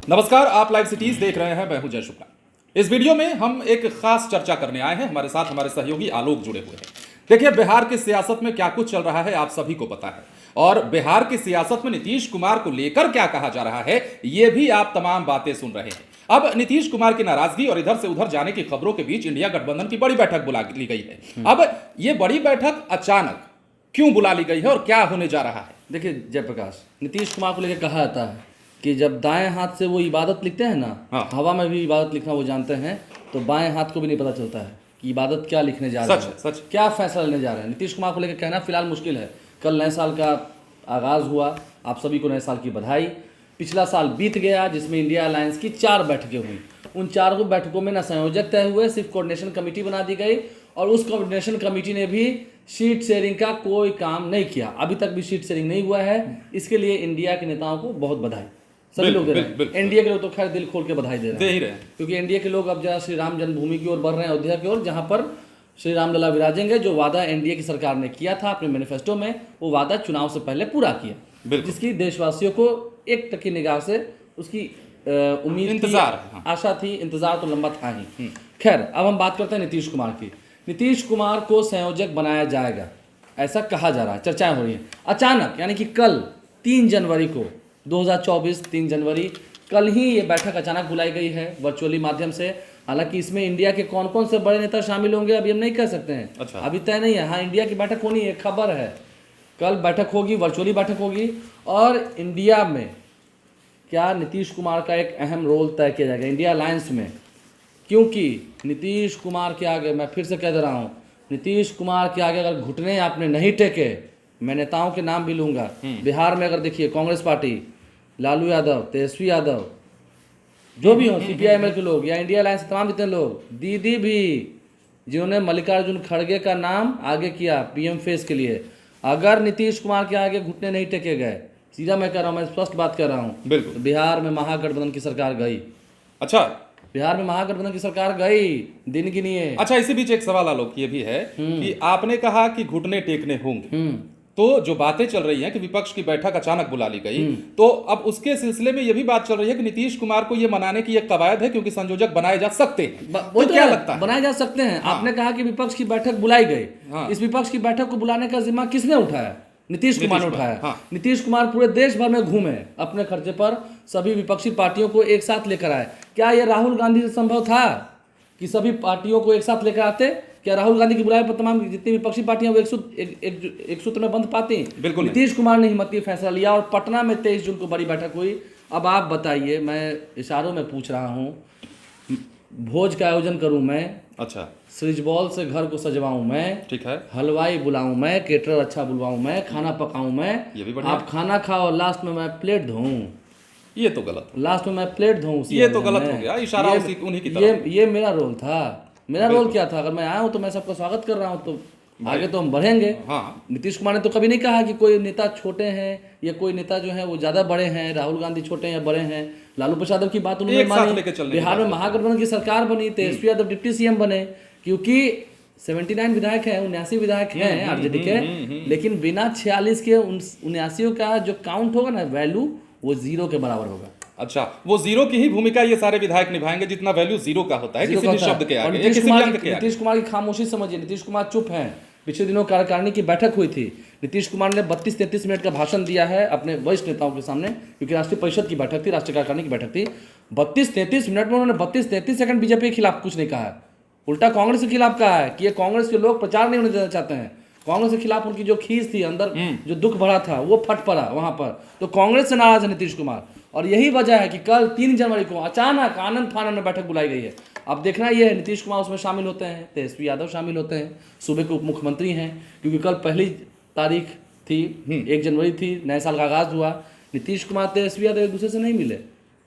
नमस्कार, आप live cities देख रहे हैं। मैं हूं जय शुक्ला। इस वीडियो में हम एक खास चर्चा करने आए हैं। हमारे साथ हमारे सहयोगी आलोक जुड़े हुए हैं। देखिए, बिहार की सियासत में क्या कुछ चल रहा है आप सभी को पता है, और बिहार की सियासत में नीतीश कुमार को लेकर क्या कहा जा रहा है ये भी आप तमाम बातें सुन रहे हैं। अब नीतीश कुमार की नाराजगी और इधर से उधर जाने की खबरों के बीच इंडिया गठबंधन की बड़ी बैठक बुला ली गई है। अब ये बड़ी बैठक अचानक क्यों बुला ली गई है और क्या होने जा रहा है? देखिए जयप्रकाश, नीतीश कुमार को लेकर कहा जाता है कि जब दाएं हाथ से वो इबादत लिखते हैं ना, हाँ। हवा में भी इबादत लिखना वो जानते हैं, तो बाएं हाथ को भी नहीं पता चलता है कि इबादत क्या लिखने जा रहे हैं, सच। क्या फैसला लेने जा रहे हैं। नीतीश कुमार को लेकर कहना फिलहाल मुश्किल है। कल नए साल का आगाज़ हुआ, आप सभी को नए साल की बधाई। पिछला साल बीत गया जिसमें इंडिया अलायंस की 4 बैठकें हुई। उन 4 बैठकों में ना संयोजक तय हुए, सिर्फ कोऑर्डिनेशन कमेटी बना दी गई, और उस कोऑर्डिनेशन कमेटी ने भी सीट शेयरिंग का कोई काम नहीं किया। अभी तक भी सीट शेयरिंग नहीं हुआ है। इसके लिए इंडिया के नेताओं को बहुत बधाई, सभी लोग दे रहे हैं। एनडीए के लोग तो खैर दिल खोल के बधाई दे रहे हैं, क्योंकि एनडीए के लोग अब जरा श्री राम जन्मभूमि की ओर बढ़ रहे हैं, अयोध्या की ओर, जहां पर श्री राम लला विराजेंगे। जो वादा एनडीए की सरकार ने किया था अपने मैनिफेस्टो में, वो वादा चुनाव से पहले पूरा किया, जिसकी देशवासियों को एक टकी निगाह से उसकी उम्मीद, इंतजार, आशा थी। इंतजार तो लंबा था ही। खैर, अब हम बात करते हैं नीतीश कुमार की। नीतीश कुमार को संयोजक बनाया जाएगा ऐसा कहा जा रहा है, चर्चाएं हो रही हैं। अचानक, यानी कि कल 3 जनवरी को 2024 3 जनवरी, कल ही ये बैठक अचानक बुलाई गई है वर्चुअली माध्यम से। हालांकि इसमें इंडिया के कौन कौन से बड़े नेता शामिल होंगे अभी हम नहीं कह सकते हैं। अच्छा। अभी तय नहीं है। हाँ, इंडिया की बैठक होनी है, खबर है। कल बैठक होगी, वर्चुअली बैठक होगी, और इंडिया में क्या नीतीश कुमार का एक अहम रोल तय किया जाएगा इंडिया अलायंस में। क्योंकि नीतीश कुमार के आगे, मैं फिर से कह दे रहा हूँ, नीतीश कुमार के आगे अगर घुटने आपने नहीं टेके, मैं नेताओं के नाम भी लूंगा। बिहार में अगर देखिए, कांग्रेस पार्टी, लालू यादव, तेजस्वी यादव, जो भी हो, सीपीआईएम के लोग, या इंडिया अलायंस तमाम जितने लोग, दीदी भी जिन्होंने मल्लिकार्जुन खड़गे का नाम आगे किया पीएम फेस के लिए, अगर नीतीश कुमार के आगे घुटने नहीं टेके गए, सीधा मैं कह रहा हूँ, मैं स्पष्ट बात कर रहा हूँ, बिल्कुल, तो बिहार में महागठबंधन की सरकार गई। अच्छा, बिहार में महागठबंधन की सरकार गई, दिन गिनिए। अच्छा, इसी बीच एक सवाल आलोक ये भी है कि आपने कहा कि घुटने टेकने होंगे, तो जो बातें चल रही हैं कि विपक्ष की बैठक अचानक बुला ली गई, तो अब उसके सिलसिले में ये भी बात चल रही है कि नीतीश कुमार को ये मनाने की एक कवायद है, क्योंकि संयोजक बनाए जा सकते हैं। वो तो क्या लगता है? बनाए जा सकते हैं। हाँ। आपने कहा कि विपक्ष की बैठक बुलाई गई। हाँ। इस विपक्ष की बैठक को बुलाने का जिम्मा किसने उठाया? नीतीश कुमार ने उठाया। हाँ। नीतीश कुमार पूरे देश भर में घूमे, अपने खर्चे पर सभी विपक्षी पार्टियों को एक साथ लेकर आए। क्या यह राहुल गांधी से संभव था कि सभी पार्टियों को एक साथ लेकर आते? क्या राहुल गांधी की बुलाए पर तमाम जितनी विपक्षी पार्टियां वो एक सूत्र में बंध पाती? बिल्कुल। नीतीश कुमार ने हिम्मती फैसला लिया, और पटना में 23 जून को बड़ी बैठक हुई। अब आप बताइए, मैं इशारों में पूछ रहा हूँ, भोज का आयोजन करूं मैं? अच्छा। स्रिजबॉल से घर को सजवाऊं मैं? ठीक है। हलवाई बुलाऊं मैं? केटरर अच्छा बुलवाऊं मैं? खाना पकाऊं मैं? ये भी बढ़िया। आप खाना खाओ, लास्ट में मैं प्लेट धोऊं? ये तो गलत। लास्ट में मैं प्लेट धोऊं? ये तो गलत हो गया। इशारा उन्हीं की तरफ। ये मेरा रोल था। मेरा रोल क्या था? अगर मैं आया हूं तो मैं सबका स्वागत कर रहा हूं, तो आगे तो हम बढ़ेंगे। हाँ। नीतीश कुमार ने तो कभी नहीं कहा कि कोई नेता छोटे हैं या कोई नेता जो है वो ज्यादा बड़े हैं, राहुल गांधी छोटे हैं या बड़े हैं। लालू प्रसाद यादव की बात उन्होंने मानी। बिहार में महागठबंधन की सरकार बनी, तेजस्वी यादव डिप्टी सीएम बने, क्योंकि 79 विधायक हैं, 79 विधायक हैं आरजेडी के, लेकिन बिना 46 के 79 का जो काउंट होगा ना, वैल्यू, वो 0 के बराबर होगा। अच्छा, वो 0 की ही भूमिका ये सारे विधायक निभाएंगे जितना वैल्यू 0 का होता है किसी भी शब्द के आगे। नीतीश कुमार की खामोशी समझिए। नीतीश कुमार चुप हैं। पिछले दिनों कार्यकारिणी की बैठक हुई थी, नीतीश कुमार ने 32-33 मिनट का भाषण दिया है अपने वरिष्ठ नेताओं के सामने, क्योंकि राष्ट्रीय परिषद की बैठक थी, राष्ट्रीय कार्यकारिणी की बैठक थी। 32-33 मिनट में उन्होंने 32-33 सेकंड बीजेपी के खिलाफ कुछ नहीं कहा है, उल्टा कांग्रेस के खिलाफ कहा है कि ये कांग्रेस के लोग प्रचार नहीं होने देना चाहते हैं। कांग्रेस के खिलाफ उनकी जो खींच थी, अंदर जो दुख भरा था, वो फट पड़ा वहां पर। तो कांग्रेस से नाराज है नीतीश कुमार, और यही वजह है कि कल 3 जनवरी को अचानक आनंद फानन में बैठक बुलाई गई है। अब देखना ये है, नीतीश कुमार उसमें शामिल होते हैं, तेजस्वी यादव शामिल होते हैं, सूबे के उप मुख्यमंत्री हैं, क्योंकि कल पहली तारीख थी, 1 जनवरी थी, नए साल का आगाज हुआ। नीतीश कुमार, तेजस्वी यादव एक दूसरे से नहीं मिले,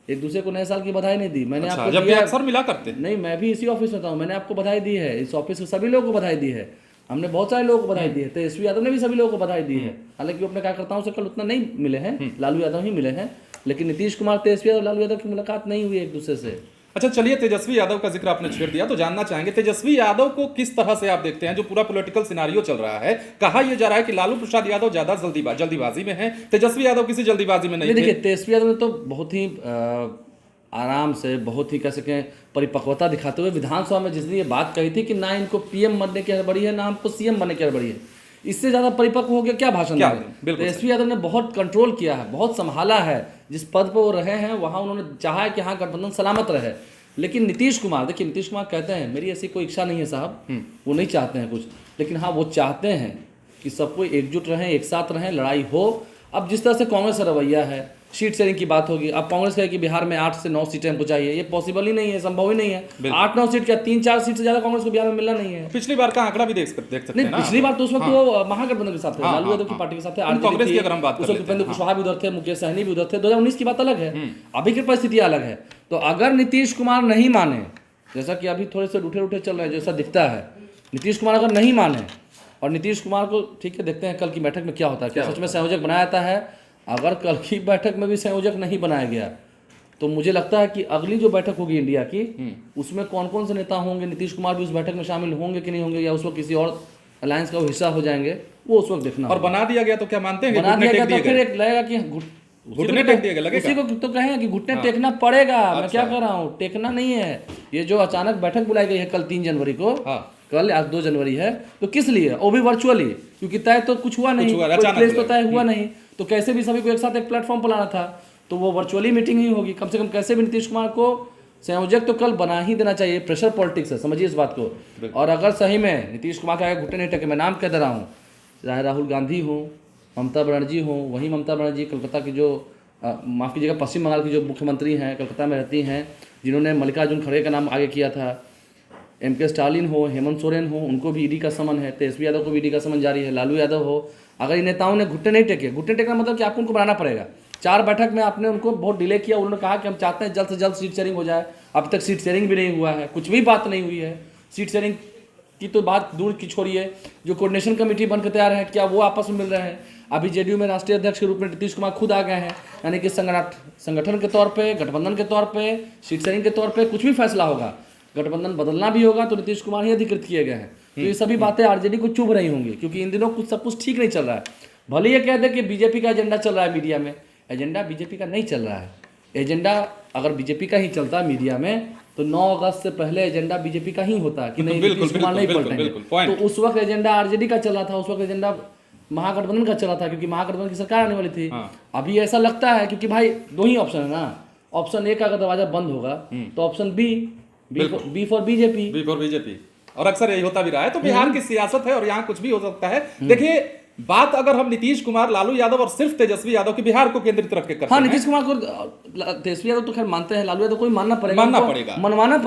एक दूसरे को नए साल की बधाई नहीं दी। मैंने आपको जब भी अक्सर मिला करते नहीं, मैं भी इसी ऑफिस में था, मैंने आपको बधाई दी है, इस ऑफिस के सभी लोगों को बधाई दी है, हमने बहुत सारे लोगों को बधाई दी है। तेजस्वी यादव ने भी सभी लोगों को बधाई दी है। हालांकि वो अपने कार्यकर्ताओं से कल उतना नहीं मिले हैं, लालू यादव ही मिले हैं, लेकिन नीतीश कुमार, तेजस्वी यादव, लालू यादव की मुलाकात नहीं हुई एक दूसरे से। अच्छा, चलिए, तेजस्वी यादव का जिक्र आपने छेड़ दिया तो जानना चाहेंगे तेजस्वी यादव को किस तरह से आप देखते हैं? जो पूरा पॉलिटिकल सिनारियो चल रहा है, कहा यह जा रहा है कि लालू प्रसाद यादव ज्यादा जल्दीबाजी में हैं, तेजस्वी यादव किसी जल्दीबाजी में नहीं। देखिए, तेजस्वी यादव ने तो बहुत ही आराम से बहुत ही कह सकें परिपक्वता दिखाते हुए विधानसभा में जिसने ये बात कही थी कि ना इनको पीएम बनने की हड़बड़ी है, ना हमको सीएम बनने की हड़बड़ी है, इससे ज़्यादा परिपक्व हो गया क्या भाषण देंगे। तो एसपी यादव ने बहुत कंट्रोल किया है, बहुत संभाला है, जिस पद पर वो रहे हैं वहाँ उन्होंने चाहा है कि हाँ गठबंधन सलामत रहे। लेकिन नीतीश कुमार, देखिए नीतीश कुमार कहते हैं मेरी ऐसी कोई इच्छा नहीं है साहब, वो नहीं चाहते हैं कुछ, लेकिन हाँ वो चाहते हैं कि सब कोई एकजुट रहें, एक साथ रहें, लड़ाई हो। अब जिस तरह से कांग्रेस का रवैया है, सीट शेयरिंग की बात होगी, अब कांग्रेस कहे कि बिहार में 8 से 9 सीटें हमको चाहिए, ये पॉसिबल ही नहीं है, संभव ही नहीं है। 8-9 सीट क्या 3-4 सीट से ज्यादा कांग्रेस को बिहार में मिलना नहीं है। पिछली बार का आंकड़ा भी देख सकते हैं ना। पिछली बार तो उस वक्त वो महागठबंधन के साथ थे, लालू यादव की पार्टी के साथ थे, कांग्रेस की अगर हम बात करें, उपेंद्र कुशवाहा भी उधर थे, मुकेश सहनी भी उधर थे। 2019 की बात अलग है, अभी की परिस्थिति अलग है। तो अगर नीतीश कुमार नहीं माने, जैसा कि अभी थोड़े से रूठे चल रहे हैं जैसा दिखता है, नीतीश कुमार अगर नहीं माने और नीतीश कुमार को ठीक है देखते हैं कल की बैठक में क्या होता है, क्या सच में संयोजक बनाया जाता है। अगर कल की बैठक में भी संयोजक नहीं बनाया गया तो मुझे लगता है कि अगली जो बैठक होगी इंडिया की, उसमें कौन कौन से नेता होंगे, नीतीश कुमार भी उस बैठक में शामिल होंगे कि नहीं होंगे, या उस वक्त किसी और अलायंस का वो हिस्सा हो जाएंगे, वो उस वक्त देखना। और बना दिया गया तो क्या मानते हैं, बना दिया गया तो फिर एक लगेगा कि घुटने टेक दिया गया, उसी को तो कहें कि घुटने टेकना पड़ेगा। मैं क्या कह रहा हूँ, टेकना नहीं है। ये जो अचानक बैठक बुलाई गई है कल 3 जनवरी को, कल आज 2 जनवरी है, तो किस लिए, वो भी वर्चुअली, क्योंकि तय तो कुछ हुआ नहीं, प्लेस तो तय हुआ नहीं, तो कैसे भी सभी को एक साथ एक प्लेटफॉर्म पर लाना था, तो वो वर्चुअली मीटिंग ही होगी। कम से कम कैसे भी नीतीश कुमार को संयोजक तो कल बना ही देना चाहिए। प्रेशर पॉलिटिक्स है, समझिए इस बात को। और अगर सही में नीतीश कुमार के आगे घुटने नहीं टेके, मैं नाम कह दे रहा हूँ, चाहे राहुल गांधी हो, ममता बनर्जी हो, वही ममता बनर्जी कलकत्ता की जो माफ़ कीजिएगा पश्चिम बंगाल की जो मुख्यमंत्री हैं, कलकत्ता में रहती हैं, जिन्होंने मल्लिकार्जुन खड़गे का नाम आगे किया था, MK स्टालिन हो, हेमंत सोरेन हो, उनको भी ईडी का समन है, तेजस्वी यादव को भी ईडी का समन जारी है, लालू यादव हो। अगर इन नेताओं ने घुटने नहीं टेके, घुटने टेकना मतलब कि आपको उनको बनाना पड़ेगा। 4 बैठक में आपने उनको बहुत डिले किया, उन्होंने कहा कि हम चाहते हैं जल्द से जल्द सीट शेयरिंग हो जाए, अब तक सीट शेयरिंग भी नहीं हुआ है, कुछ भी बात नहीं हुई है। सीट शेयरिंग की तो बात दूर की छोड़िए, जो कोऑर्डिनेशन कमेटी बनकर तैयार है, क्या वो आपस में मिल रहे हैं? अभी जेडीयू में राष्ट्रीय अध्यक्ष के रूप में नीतीश कुमार खुद आ गए हैं, यानी कि संगठन के तौर पे, गठबंधन के तौर पे, सीट शेयरिंग के तौर पे कुछ भी फैसला होगा, गठबंधन बदलना भी होगा तो नीतीश कुमार ही अधिकृत किए गए हैं। तो ये सभी बातें आरजेडी को चुभ रही होंगी, क्योंकि इन दिनों कुछ सब कुछ ठीक नहीं चल रहा है। भले ये कह दे कि बीजेपी का एजेंडा चल रहा है मीडिया में, एजेंडा बीजेपी का नहीं चल रहा है। एजेंडा अगर बीजेपी का ही चलता है मीडिया में तो 9 अगस्त से पहले एजेंडा बीजेपी का ही होता है कि नहीं, नीतीश कुमार नहीं पलटेंगे। तो उस वक्त एजेंडा आरजेडी का चला था, उस वक्त एजेंडा महागठबंधन का चला था, क्योंकि महागठबंधन की सरकार आने वाली थी। अभी ऐसा लगता है, क्योंकि भाई 2 ही ऑप्शन है ना, ऑप्शन ए का अगर दरवाजा बंद होगा तो ऑप्शन बी फॉर बीजेपी। और अक्सर यही होता भी रहा है। तो बिहार की सियासत है और यहाँ कुछ भी हो सकता है। देखिए बात अगर हम नीतीश कुमार, लालू यादव और सिर्फ तेजस्वी यादव की बिहार को केंद्रित रख के करते हैं। नीतीश कुमार को, तेजस्वी यादव तो खैर मानते हैं, लालू यादव को मानना पड़ेगा, मनवाना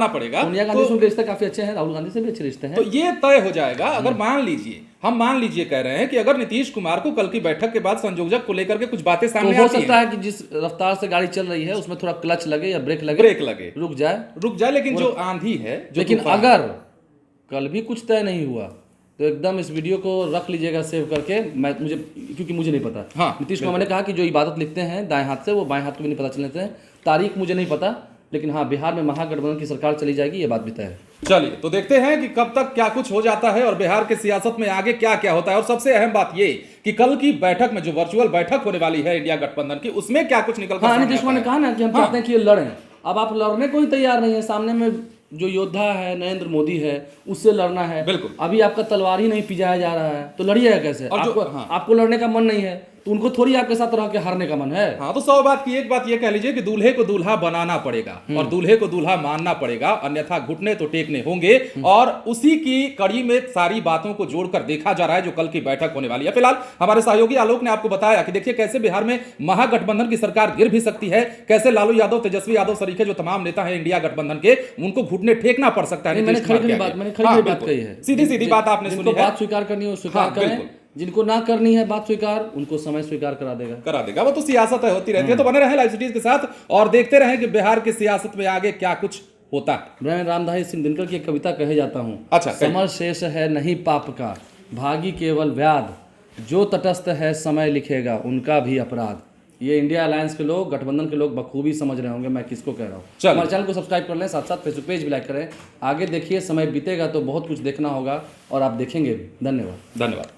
पड़ेगा। सोनिया गांधी से उनके रिश्ते काफी अच्छे हैं, राहुल गांधी से भी अच्छे रिश्ते हैं। तो ये तय हो जाएगा अगर मान लीजिए कह रहे हैं कि अगर नीतीश कुमार को कल की बैठक के बाद संयोजक को लेकर के कुछ बातें सामने तो हो सकता है कि जिस रफ्तार से गाड़ी चल रही है उसमें थोड़ा क्लच लगे या ब्रेक लगे, रुक जाए। लेकिन जो आंधी है, लेकिन अगर कल भी कुछ तय नहीं हुआ तो एकदम इस वीडियो को रख लीजिएगा सेव करके। क्योंकि मुझे नहीं पता। नीतीश कुमार ने कहा कि जो इबादत लिखते हैं दाएं हाथ से, वो बाएं हाथ को भी नहीं पता चलने देते हैं। तारीख मुझे नहीं पता, लेकिन हाँ बिहार में महागठबंधन की सरकार चली जाएगी, ये बात भी तय है। चलिए तो देखते हैं कि कब तक क्या कुछ हो जाता है और बिहार की सियासत में आगे क्या क्या होता है। और सबसे अहम बात ये कि कल की बैठक में जो वर्चुअल बैठक होने वाली है इंडिया गठबंधन की, उसमें क्या कुछ निकल कर नीतीश कुमार ने कहा ना कि हम चाहते हैं कि ये लड़ें। अब आप लड़ने को ही तैयार नहीं है, सामने में जो योद्धा है नरेंद्र मोदी है, उससे लड़ना है। बिल्कुल। अभी आपका तलवार ही नहीं पिजाया जा रहा है तो लड़िएगा कैसे? आपको लड़ने का मन नहीं है तो उनको थोड़ी आपके साथ रह के हारने का मन है। तो 100 बात की एक बात ये कह लीजिए कि दूल्हे को दूल्हा बनाना पड़ेगा और दूल्हे को दूल्हा मानना पड़ेगा, अन्यथा घुटने तो टेकने होंगे। और उसी की कड़ी में सारी बातों को जोड़कर देखा जा रहा है जो कल की बैठक होने वाली है। फिलहाल हमारे सहयोगी आलोक ने आपको बताया कि देखिए कैसे बिहार में महागठबंधन की सरकार गिर भी सकती है, कैसे लालू यादव, तेजस्वी यादव सरीखे जो तमाम नेता है इंडिया गठबंधन के, उनको घुटने टेकना पड़ सकता है। मैंने खड़ी बात कही है, सीधी बात आपने सुनी है। बात स्वीकार करनी हो स्वीकार करें, जिनको ना करनी है बात स्वीकार, उनको समय स्वीकार करा देगा। वो तो सियासत है, होती रहती है। तो बने रहे लाइव सिटीज के साथ और देखते रहें कि बिहार की सियासत में आगे क्या कुछ होता है। मैं रामधारी सिंह दिनकर की एक कविता कहे जाता हूँ। अच्छा, समर शेष है नहीं पाप का, भागी केवल व्याध, जो तटस्थ है समय लिखेगा उनका भी अपराध। ये इंडिया अलायंस के लोग, गठबंधन के लोग बखूबी समझ रहे होंगे मैं किसको कह रहा हूँ। हमारे चैनल को सब्सक्राइब कर लें, साथ साथ फेसबुक पेज भी लाइक करें। आगे देखिए, समय बीतेगा तो बहुत कुछ देखना होगा और आप देखेंगे भी। धन्यवाद।